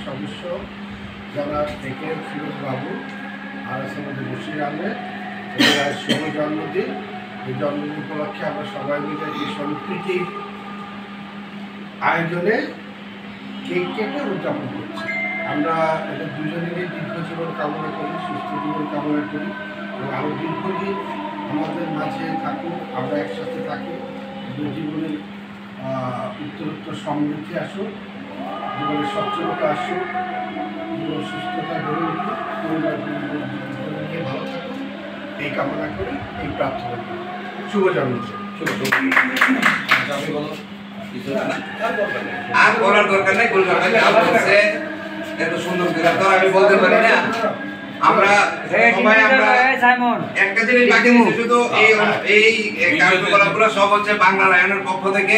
সদস্য যারা থেকে ফিরোজ বাবু আর আছে আমাদের বশির আহমেদ, শুভ জন্মদিন। এই জন্মদিন উপলক্ষে আমরা সবাই মিলে এই সম্প্রীতির আয়োজনে কেক কেটে উদযাপন করছি। আমরা এটা দুজনেরই দীর্ঘ জীবন কামনা করি, সুস্থ জীবন কামনা করি এবং আরও দীর্ঘদিন আমাদের মাঝে থাকুক, আমরা একসাথে থাকি, জীবনের উত্তরোত্তর সমৃদ্ধি আসুক, জীবনের সচ্ছলতা আসুক, জীবন সুস্থতা গড়ে উঠুক, পরিবার নিয়ে ভালো থাকুক, এই কামনা করি, এই প্রার্থনা করি। শুভ জন্মদিন। আর বলার দরকার নেই, এত সুন্দর আমি বলতে পারি না। আমরা সবাই একটা জিনিস বাকি দিচ্ছি, শুধু এই কার্যকলাপগুলো সব হচ্ছে বাংলা লায়নের পক্ষ থেকে।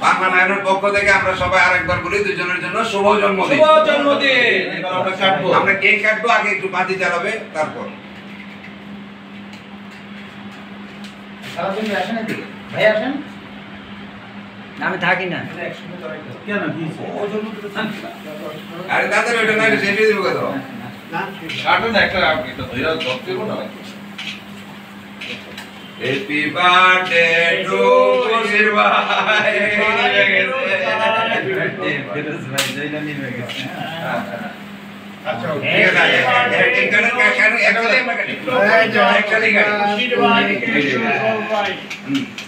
বাংলা লায়নের পক্ষ থেকে আমরা সবাই আরেকবার বলি দুজনের জন্য শুভ জন্মদিন। আমরা কেক কাটবো, আগে একটু বাতি জ্বালাবে, তারপর ভাই আসেন। আমি থাকি না। আরে তাদের ওইটা নাই, শেষ হয়ে যাবে কত হ্যাপি বার্থডে টু বশির ভাই।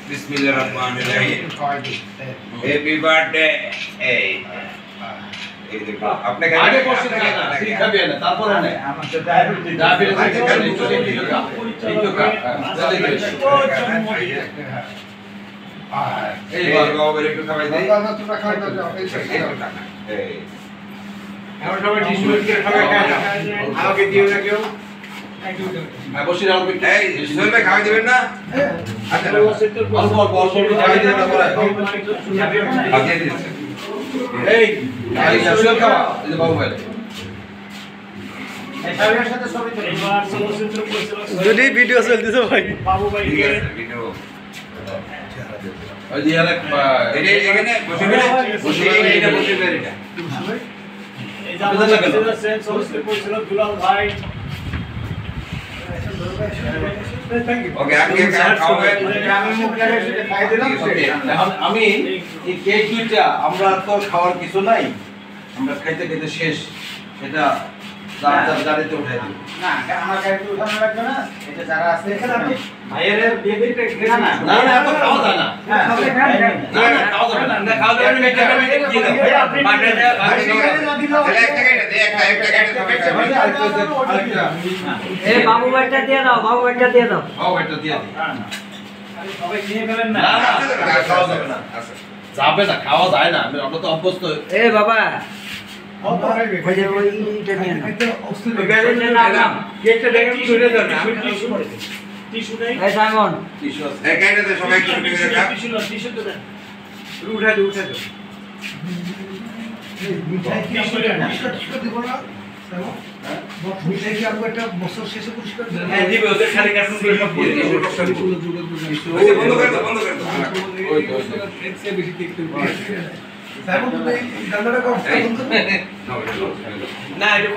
বিসমিল্লাহির রহমানির রহিম। Happy birthday. এই দেখো আপনি আগে বসে থাকেন না, ঠিক খাবে না, তারপরে না আমার তো ডায়াবেটিস এই তো কা এই বাবা বলে একটু খাওয়াই দেই। দাদা তোমরা খাও না, যাও এই এখন সবাই টিস্যু দিয়ে খাবে, খায় না আমাকে দিও না কেউ। আর বসে রাখো, এই সুহেল ভাই খাওয়াই দিবেন না? আচ্ছা অল্প অল্প অল্প খাওয়াই দিবেন না পরে আগে দিয়েছে। এই এই সুহেল খাওয়া, এই যে বাবু ভাই এই সাহেবের সাথে ছবি তুলে এবার চলচ্চিত্র পরিচালক যদি ভিডিও চলতেছে ভাই বাবু ভাই ঠিক আছে ভিডিও ওই যে আরেক এটা এখানে বসে এটা বসে এটা এই যে আমাদের চলচ্চিত্র পরিচালক দুলাল ভাই। ওকে আগে খাওয়াবেন, আমি মুখ লাগিয়ে সেটা খাই দিলাম। এখন আমি এই কেক দুইটা আমরা তো খাওয়ার কিছু নাই, আমরা খাইতে খাইতে শেষ, এটা গাড়িতে উঠাই দিই। না, আমার গাড়িতে উঠানো লাগবে না। এটা যারা আছে এখানে আপনি ভাইয়ের বেবিটা না না এত খাওয়া যায় না। হ্যাঁ, না না খাওয়া যাবে না, না খাওয়া যাবে না, এটা আমি দিয়ে দাও বাটা দেয়া একটা কেটে দে, একটা কেটে সবাই খাবে। এই বাবু ভাইটা দিয়ে দাও, বাবু ভাইটা দিয়ে দাও। খাও এটা দিয়ে দিই। সবাই নিয়ে ফেলেন না। না না খাওয়া যাবে না, আচ্ছা যাবে না, খাওয়া যায় না, আমরা তো অভ্যস্ত। এই বাবা ওই যে ওই এটা নিয়ে নাও। কেকটা দেখেন ছুঁড়ে দেন না, আমি টিস্যু নেই। এই সাইমন টিস্যু আছে। এই কেটে দে সবাই একটু টিভি দেখা। টিস্যু তো দেন। উঠা দে মিঠাই কি আমরা পুরস্কার দিব না? মিঠাই কি আমরা একটা বছর শেষে পুরস্কার দেব? হ্যাঁ দিবে, ওদের খালি কাটুন করে সব দিয়ে দিবে। বন্ধ করে দাও, বন্ধ করে দাও। ওই তো সাইমন তুমি এই গানটা করছো? না এটা